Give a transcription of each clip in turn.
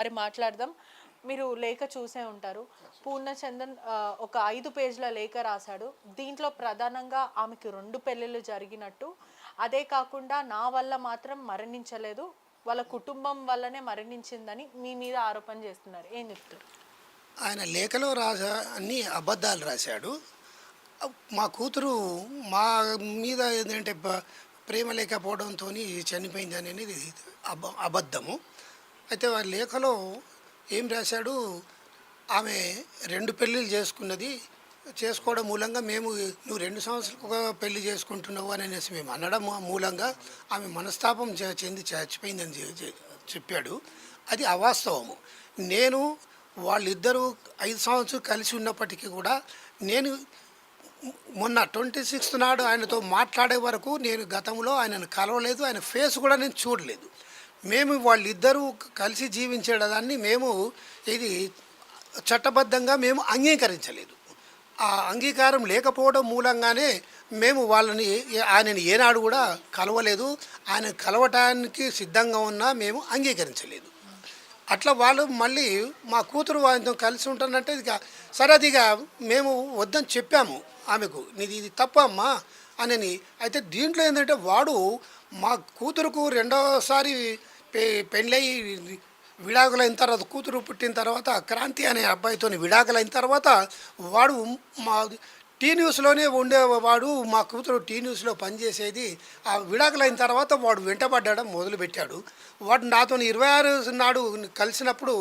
మరి మాట్లాడదాం. మీరు లేఖ చూసే ఉంటారు. పూర్ణచందన్ ఒక 5 పేజీల లేఖ రాశాడు. దీంట్లో ప్రధానంగా ఆమెకి 2 పెళ్ళిళ్ళు జరిగినట్టు, అదే కాకుండా నా వల్ల మాత్రం మరణించలేదు, వాళ్ళ కుటుంబం వల్లనే మరణించిందని మీ మీద ఆరోపణ చేస్తున్నారు. ఏం చెప్తారు? ఆయన లేఖలో అన్ని అబద్ధాలు రాశాడు. మా కూతురు మా మీద ఏంటంటే ప్రేమ లేకపోవడంతో చనిపోయింది అనేది అబద్ధము. అయితే వారి లేఖలో ఏం రాశాడు, ఆమె 2 పెళ్ళిళ్ళు చేసుకోవడం మూలంగా నువ్వు 2 సంవత్సరాలకు ఒక పెళ్లి చేసుకుంటున్నావు అని అనేసి మేము అనడం మూలంగా ఆమె మనస్తాపం చెంది చచ్చిపోయిందని చెప్పాడు. అది అవాస్తవము. నేను వాళ్ళిద్దరూ 5 సంవత్సరాలు కలిసి ఉన్నప్పటికీ కూడా నేను మొన్న 26th నాడు ఆయనతో మాట్లాడే వరకు నేను గతంలో ఆయనను కలవలేదు, ఆయన ఫేస్ కూడా నేను చూడలేదు. మేము వాళ్ళిద్దరూ కలిసి జీవించేదాన్ని ఇది చట్టబద్ధంగా మేము అంగీకరించలేదు. ఆ అంగీకారం లేకపోవడం మూలంగానే ఆయనని ఏనాడు కూడా కలవలేదు, ఆయన కలవటానికి సిద్ధంగా ఉన్నా మేము అంగీకరించలేదు. అట్లా వాళ్ళు మళ్ళీ మా కూతురు ఆయనతో కలిసి ఉంటానంటే సరే అది మేము వద్దని చెప్పాము ఆమెకు, ఇది తప్పమ్మా అని. అయితే దీంట్లో ఏంటంటే వాడు మా కూతురుకు రెండోసారి పెళ్ళయి విడాకులైన తర్వాత, కూతురు పుట్టిన తర్వాత క్రాంతి అనే అబ్బాయితో విడాకులైన తర్వాత వాడు మా టీ న్యూస్లోనే ఉండేవాడు. మా కూతురు టీ న్యూస్లో పనిచేసేది. ఆ విడాకులైన తర్వాత వాడు వెంటబడ్డం మొదలుపెట్టాడు. వాడు నాతో 26 నాడు కలిసినప్పుడు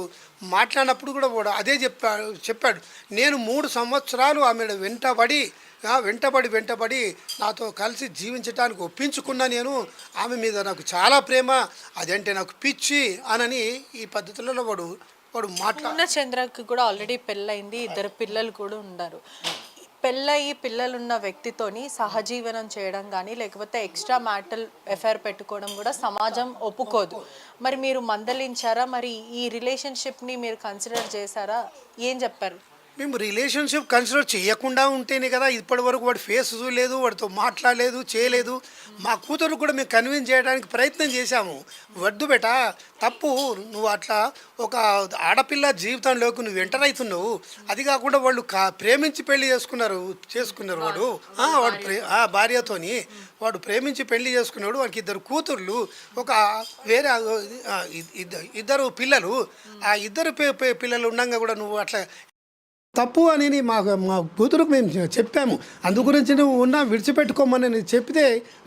మాట్లాడినప్పుడు కూడా వాడు అదే చెప్పాడు. నేను 3 సంవత్సరాలు ఆమె వెంటబడి నాతో కలిసి జీవించడానికి ఒప్పించుకున్నా. నేను ఆమె మీద నాకు చాలా ప్రేమ, అదంటే నాకు పిచ్చి అనని ఈ పద్ధతులలో వాడు చంద్రకి కూడా ఆల్రెడీ పెళ్ళయింది, 2 పిల్లలు కూడా ఉన్నారు. పెళ్ళయి పిల్లలున్న వ్యక్తితోని సహజీవనం చేయడం కానీ లేకపోతే ఎక్స్ట్రా మ్యాటల్ ఎఫైర్ పెట్టుకోవడం కూడా సమాజం ఒప్పుకోదు. మరి మీరు మందలించారా? మరి ఈ రిలేషన్షిప్ని మీరు కన్సిడర్ చేశారా? ఏం చెప్పారు? మేము రిలేషన్షిప్ కన్సిడర్ చేయకుండా ఉంటేనే కదా ఇప్పటి వరకు వాడు ఫేస్ చూడలేదు, వాడితో మాట్లాడలేదు, చేయలేదు. మా కూతురు కూడా మేము కన్విన్స్ చేయడానికి ప్రయత్నం చేశాము. వద్దు బేటా, తప్పు, నువ్వు అట్లా ఒక ఆడపిల్ల జీవితంలోకి నువ్వు ఎంటర్ అవుతున్నావు. అది కాకుండా వాళ్ళు ప్రేమించి పెళ్లి చేసుకున్నారు వాడు భార్యతోని వాడు ప్రేమించి పెళ్లి చేసుకున్నాడు. వాడికి 2 కూతుర్లు, ఒక వేరే ఇద్దరు పిల్లలు. ఆ 2 పిల్లలు ఉండగా కూడా నువ్వు అట్లా తప్పు అని మా కూతురుకు మేము చెప్పాము. అందు గురించి నువ్వు విడిచిపెట్టుకోమని చెప్తే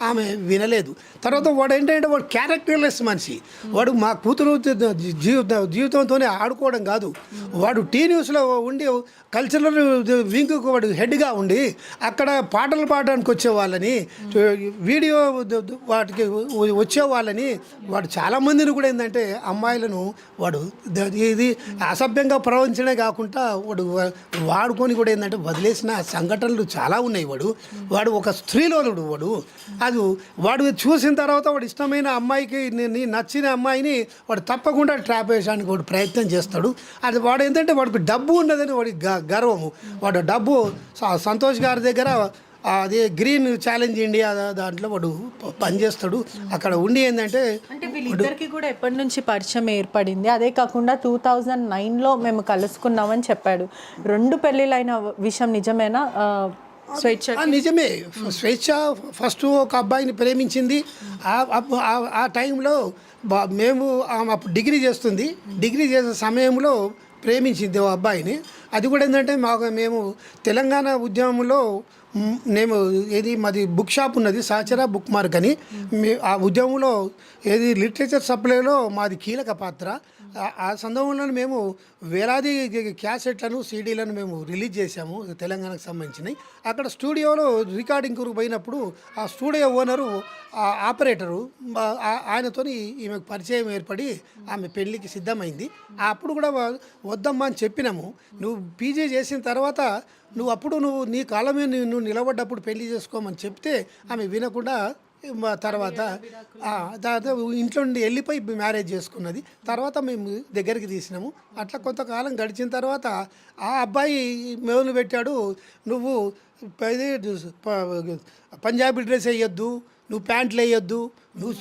ఆమె వినలేదు. తర్వాత వాడు ఏంటంటే వాడు క్యారెక్టర్లెస్ మనిషి. వాడు మా కూతురు జీవితంతోనే ఆడుకోవడం కాదు, వాడు టీ న్యూస్లో ఉండి కల్చరల్ వింగ్కు వాడు హెడ్గా ఉండి అక్కడ పాటలు పాడడానికి వచ్చేవాళ్ళని, వీడియో వాటికి వచ్చేవాళ్ళని, వాడు చాలామందిని కూడా ఏంటంటే అమ్మాయిలను వాడు ఇది అసభ్యంగా ప్రవర్తించడమే కాకుండా వాడుకొని కూడా ఏంటంటే వదిలేసిన సంఘటనలు చాలా ఉన్నాయి. వాడు ఒక స్త్రీలోనుడు. వాడు చూసిన తర్వాత వాడు ఇష్టమైన అమ్మాయికి, నచ్చిన అమ్మాయిని వాడు తప్పకుండా ట్రాప్ వేయడానికి వాడు ప్రయత్నం చేస్తాడు. అది వాడు ఏంటంటే వాడికి డబ్బు ఉన్నదని వాడి గర్వము. వాడు డబ్బు సంతోష్ గారి దగ్గర అదే గ్రీన్ ఛాలెంజ్ ఇండియా దాంట్లో వాడు పనిచేస్తాడు. అక్కడ ఉండి ఏంటంటే వీళ్ళిద్దరికి కూడా ఎప్పటి నుంచి పరిచయం ఏర్పడింది? అదే కాకుండా 2009లో మేము కలుసుకున్నామని చెప్పాడు. 2 పెళ్ళిళ్ళైన విషయం నిజమేనా? నిజమే. స్వేచ్ఛ ఫస్ట్ ఒక అబ్బాయిని ప్రేమించింది. ఆ టైంలో మేము అప్పుడు డిగ్రీ చేసే సమయంలో ప్రేమించింది ఓ అబ్బాయిని. అది కూడా ఏంటంటే మేము తెలంగాణ ఉద్యమంలో మాది బుక్ షాప్ ఉన్నది, సాచరా బుక్ మార్క్ అని. ఆ ఉద్యమంలో లిటరేచర్ సప్లైలో మాది కీలక పాత్ర. ఆ సందర్భంలో మేము వేలాది క్యాసెట్లను, సీడీలను మేము రిలీజ్ చేశాము తెలంగాణకు సంబంధించినవి. అక్కడ స్టూడియోలో రికార్డింగ్కు పోయినప్పుడు ఆ స్టూడియో ఓనరు, ఆపరేటరు ఆయనతో ఈమెకు పరిచయం ఏర్పడి ఆమె పెళ్ళికి సిద్ధమైంది. అప్పుడు కూడా వద్దమ్మా అని చెప్పినాము. నువ్వు పీజీ చేసిన తర్వాత నువ్వు నీ కాళ్ళ మీద నువ్వు నిలబడ్డప్పుడు పెళ్లి చేసుకోమని చెప్తే ఆమె వినకుండా తర్వాత ఇంట్లో నుండి వెళ్ళిపోయి మ్యారేజ్ చేసుకున్నది. తర్వాత మేము దగ్గరికి తీసినాము. అట్లా కొంతకాలం గడిచిన తర్వాత ఆ అబ్బాయి మొదలు పెట్టాడు, నువ్వు పంజాబీ డ్రెస్ వేయొద్దు, నువ్వు ప్యాంట్లు వేయొద్దు, నువ్వు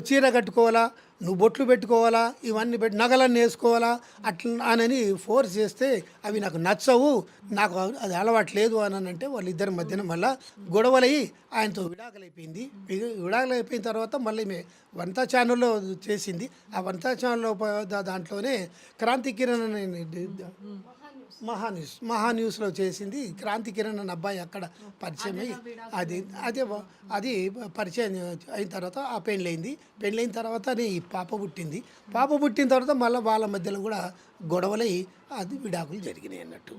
చీర కట్టుకోవాలా, నువ్వు బొట్లు పెట్టుకోవాలా, ఇవన్నీ నగలన్నీ వేసుకోవాలా అట్లా అని ఫోర్స్ చేస్తే అవి నాకు నచ్చవు, నాకు అది అలవాట్లేదు అని అంటే వాళ్ళిద్దరి మధ్యన మళ్ళీ గొడవలయ్యి ఆయనతో విడాకులైపోయింది. విడాకులైపోయిన తర్వాత మళ్ళీ వంతా ఛానల్లో చేసింది. ఆ వంతా ఛానల్లో దాంట్లోనే క్రాంతి కిరణ్ అనే మహాన్యూస్లో చేసింది. క్రాంతి కిరణ్ అన్న అబ్బాయి అక్కడ పరిచయం అయ్యి అది పరిచయం అయిన తర్వాత ఆ పెళ్ళైన తర్వాత ఈ పాప పుట్టింది. పాప పుట్టిన తర్వాత మళ్ళీ వాళ్ళ మధ్యలో కూడా గొడవలై అది విడాకులు జరిగినాయి అన్నట్టు.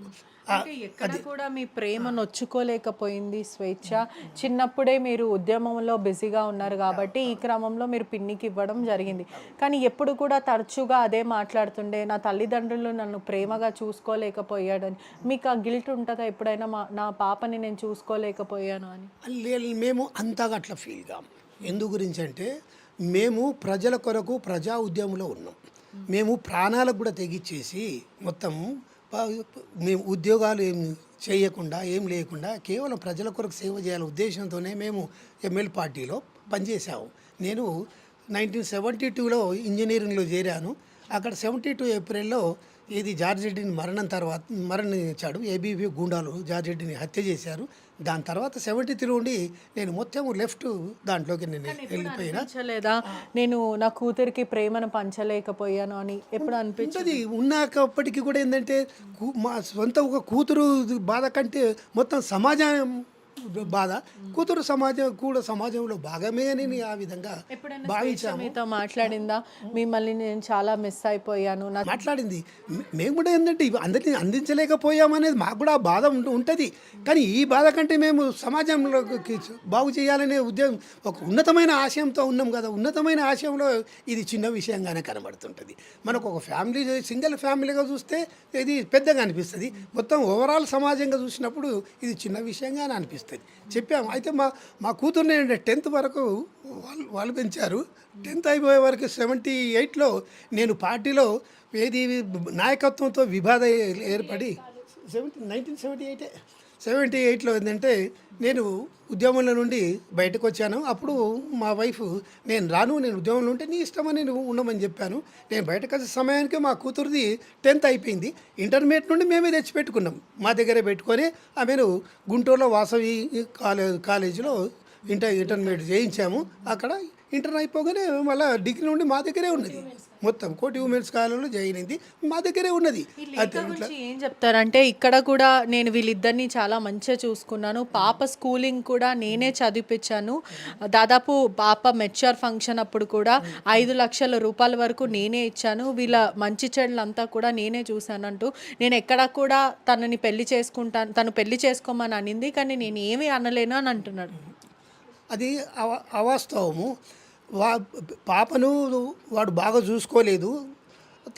అంటే ఎక్కడ కూడా మీ ప్రేమ నొచ్చుకోలేకపోయింది స్వేచ్ఛ. చిన్నప్పుడే మీరు ఉద్యమంలో బిజీగా ఉన్నారు కాబట్టి ఈ క్రమంలో మీరు పిన్నికి ఇవ్వడం జరిగింది. కానీ ఎప్పుడు కూడా తరచుగా అదే మాట్లాడుతుండే, నా తల్లిదండ్రులు నన్ను ప్రేమగా చూసుకోలేకపోయాడని. మీకు ఆ గిల్ట్ ఉంటుందా ఎప్పుడైనా నా పాపని నేను చూసుకోలేకపోయాను అని? మేము అంతగా అట్లా ఫీల్ కాము. ఎందు గురించి అంటే మేము ప్రజల కొరకు ప్రజా ఉద్యమంలో ఉన్నాం. మేము ప్రాణాలకు కూడా తెగిచ్చేసి మొత్తం మేము ఉద్యోగాలు ఏం చేయకుండా ఏం లేకుండా కేవలం ప్రజల కొరకు సేవ చేయాలనే ఉద్దేశంతోనే మేము ఎంఎల్ పార్టీలో పనిచేసాము. నేను 1972లో ఇంజనీరింగ్లో చేరాను. అక్కడ 72 ఏప్రిల్లో జార్జ్ రెడ్డిని మరణించాడు. ఏబీవీ గూండాలు జార్జ్ రెడ్డిని హత్య చేశారు. దాని తర్వాత 73 నుండి నేను మొత్తం లెఫ్ట్ దాంట్లోకి నేను వెళ్ళిపోయినా. లేదా నేను నా కూతురికి ప్రేమను పంచలేకపోయాను అని ఎప్పుడు అనిపించింది? ఉన్నప్పటికీ కూడా ఏంటంటే మా సొంత ఒక కూతురు బాధ కంటే మొత్తం సమాజం బాధ, కూతురు సమాజంలో భాగమే అని ఆ విధంగా భావించాము. మీతో మాట్లాడిందా? మిమ్మల్ని నేను చాలా మిస్ అయిపోయాను మాట్లాడింది. మేము కూడా ఏంటంటే అందరినీ అందించలేకపోయామనేది మాకు కూడా ఆ బాధ ఉంటుంది. కానీ ఈ బాధ కంటే మేము సమాజంలోకి బాగు చేయాలనే ఉద్యోగం ఒక ఉన్నతమైన ఆశయంతో ఉన్నాం కదా. ఉన్నతమైన ఆశయంలో ఇది చిన్న విషయంగానే కనబడుతుంటుంది. మనకు ఒక ఫ్యామిలీ సింగిల్ ఫ్యామిలీగా చూస్తే ఇది పెద్దగా అనిపిస్తుంది. మొత్తం ఓవరాల్ సమాజంగా చూసినప్పుడు ఇది చిన్న విషయంగానే అనిపిస్తుంది. చెప్పాము. అయితే మా కూతుర్ని 10th వరకు వాళ్ళు పెంచారు. 10th అయిపోయే వరకు 78లో నేను పార్టీలో నాయకత్వంతో వివాదం ఏర్పడి 1978లో ఏంటంటే నేను ఉద్యమంలో నుండి బయటకు వచ్చాను. అప్పుడు మా వైఫ్ నేను ఉద్యమంలో ఉంటే నీ ఇష్టమని నువ్వు ఉండమని చెప్పాను. నేను బయటకు వచ్చే సమయానికి మా కూతురుది 10th అయిపోయింది. ఇంటర్మీడియట్ నుండి మేమే తెచ్చిపెట్టుకున్నాం. మా దగ్గరే పెట్టుకొని ఆమెను గుంటూరులో వాసవి కాలేజీలో ఇంటర్మీడియట్ చేయించాము. అక్కడ ఇంటర్ అయిపోగానే మళ్ళీ డిగ్రీ నుండి మా దగ్గరే ఉన్నది. మొత్తం కోటి ఉమెన్స్ కాలేజీలో జాయిన్ అయింది, మా దగ్గరే ఉన్నది. ఏం చెప్తారంటే ఇక్కడ కూడా నేను వీళ్ళిద్దరిని చాలా మంచిగా చూసుకున్నాను. పాప స్కూలింగ్ కూడా నేనే చదివిపించాను. దాదాపు పాప మెచ్యూర్ ఫంక్షన్ అప్పుడు కూడా 5 లక్షల రూపాయల వరకు నేనే ఇచ్చాను. వీళ్ళ మంచి చెడులంతా కూడా నేనే చూశానంటూ నేను ఎక్కడ కూడా తనని తను పెళ్లి చేసుకోమని అనింది, కానీ నేను ఏమీ అనలేను అని అంటున్నాడు. అది అవాస్తవము. పాపను వాడు బాగా చూసుకోలేదు.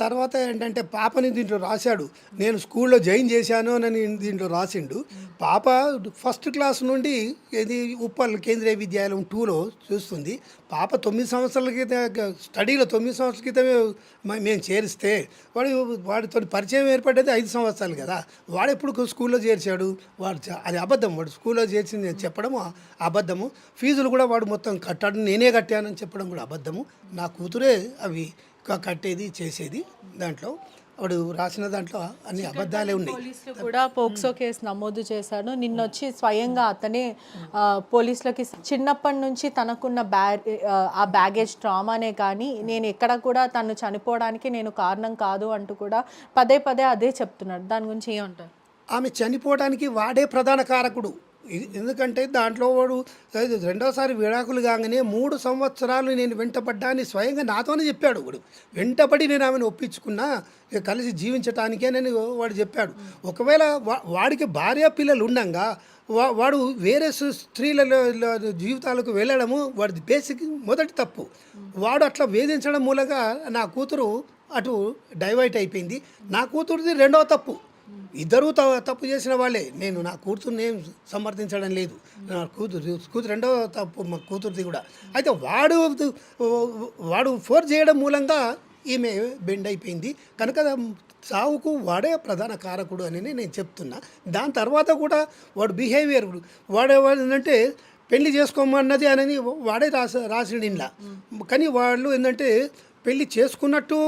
తర్వాత ఏంటంటే పాపని దీంట్లో రాశాడు, నేను స్కూల్లో జాయిన్ చేశాను అని దీంట్లో రాసిండు. పాప ఫస్ట్ క్లాస్ నుండి ఉప్పల్ కేంద్రీయ విద్యాలయం 2లో చూస్తుంది. పాప 9 సంవత్సరాల క్రితం స్టడీలో 9 సంవత్సరాల క్రితమే మేము చేరిస్తే వాడితో పరిచయం ఏర్పడ్డది 5 సంవత్సరాలు కదా. వాడు ఎప్పుడు స్కూల్లో చేర్చాడు? అది అబద్ధం. వాడు స్కూల్లో చేర్చింది చెప్పడం అబద్ధము. ఫీజులు కూడా వాడు మొత్తం కట్టాడు, నేనే కట్టానని చెప్పడం కూడా అబద్ధము. నా కూతురే అవి కట్టేది చేసేది. దాంట్లో వాడు రాసిన దాంట్లో అన్ని అబద్ధాలే ఉన్నాయి. పోలీసులు కూడా పోక్సో కేసు నమోదు చేశాడు. నిన్నొచ్చి స్వయంగా అతనే పోలీసులకి చిన్నప్పటి నుంచి తనకున్న ఆ బ్యాగేజ్ ట్రామానే కానీ నేను ఎక్కడ కూడా తను చనిపోవడానికి నేను కారణం కాదు అంటూ కూడా పదే అదే చెప్తున్నాడు. దాని గురించి ఏమంటారు? ఆమె చనిపోవడానికి వాడే ప్రధాన కారకుడు. ఎందుకంటే దాంట్లో వాడు రెండోసారి విడాకులు కాగానే 3 సంవత్సరాలు నేను వెంటపడ్డాన్ని స్వయంగా నాతోనే చెప్పాడు. వాడు వెంటపడి నేను ఆమెను ఒప్పించుకున్నా కలిసి జీవించటానికే నేను వాడు చెప్పాడు. ఒకవేళ వాడికి భార్య పిల్లలు ఉండగా వాడు వేరే స్త్రీల జీవితాలకు వెళ్ళడము వాడి బేసిక్ మొదటి తప్పు. వాడు అట్లా వేధించడం మూలంగా నా కూతురు అటు డైవర్ట్ అయిపోయింది. నా కూతురుది రెండవ తప్పు. ఇద్దరూ తప్పు చేసిన వాళ్ళే. నేను నా కూతుర్ని ఏం సమర్థించడం లేదు. నా కూతురు రెండవ తప్పు మా కూతురుది కూడా. అయితే వాడు ఫోర్స్ చేయడం మూలంగా ఈమె బెండ్ అయిపోయింది కనుక సావుకు వాడే ప్రధాన కారకుడు అని నేను చెప్తున్నా. దాని తర్వాత కూడా వాడు బిహేవియర్ వాడేవాడు ఏంటంటే పెళ్లి చేసుకోమన్నది అని వాడే రాసిండు ఇంట్లో. కానీ వాళ్ళు ఏంటంటే పెళ్లి చేసుకున్నట్టు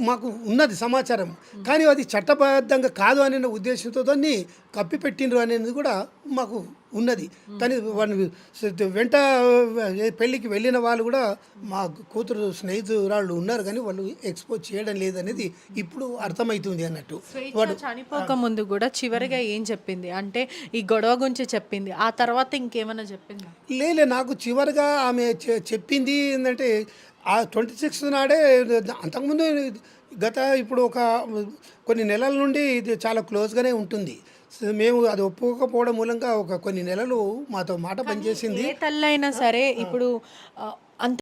మాకు ఉన్నది సమాచారం, కానీ అది చట్టబద్ధంగా కాదు అనే ఉద్దేశంతో దాన్ని కప్పిపెట్టిండ్రు అనేది కూడా మాకు ఉన్నది. కానీ వాళ్ళు వెంట పెళ్ళికి వెళ్ళిన వాళ్ళు కూడా మా కూతురు స్నేహితురాళ్ళు ఉన్నారు, కానీ వాళ్ళు ఎక్స్పోజ్ చేయడం లేదనేది ఇప్పుడు అర్థమవుతుంది అన్నట్టు. వాడు చనిపోక ముందు కూడా చివరిగా ఏం చెప్పింది అంటే ఈ గొడవ గురించి చెప్పింది, ఆ తర్వాత ఇంకేమైనా చెప్పిందా? లేలే, నాకు చివరిగా ఆమె చెప్పింది ఏంటంటే ఆ 26 నాడే, అంతకుముందు ఇప్పుడు ఒక కొన్ని నెలల నుండి ఇది చాలా క్లోజ్గానే ఉంటుంది. మేము అది ఒప్పుకోకపోవడం మూలంగా ఒక కొన్ని నెలలు మాతో మాట పనిచేసింది. ఏ తల్లైనా సరే ఇప్పుడు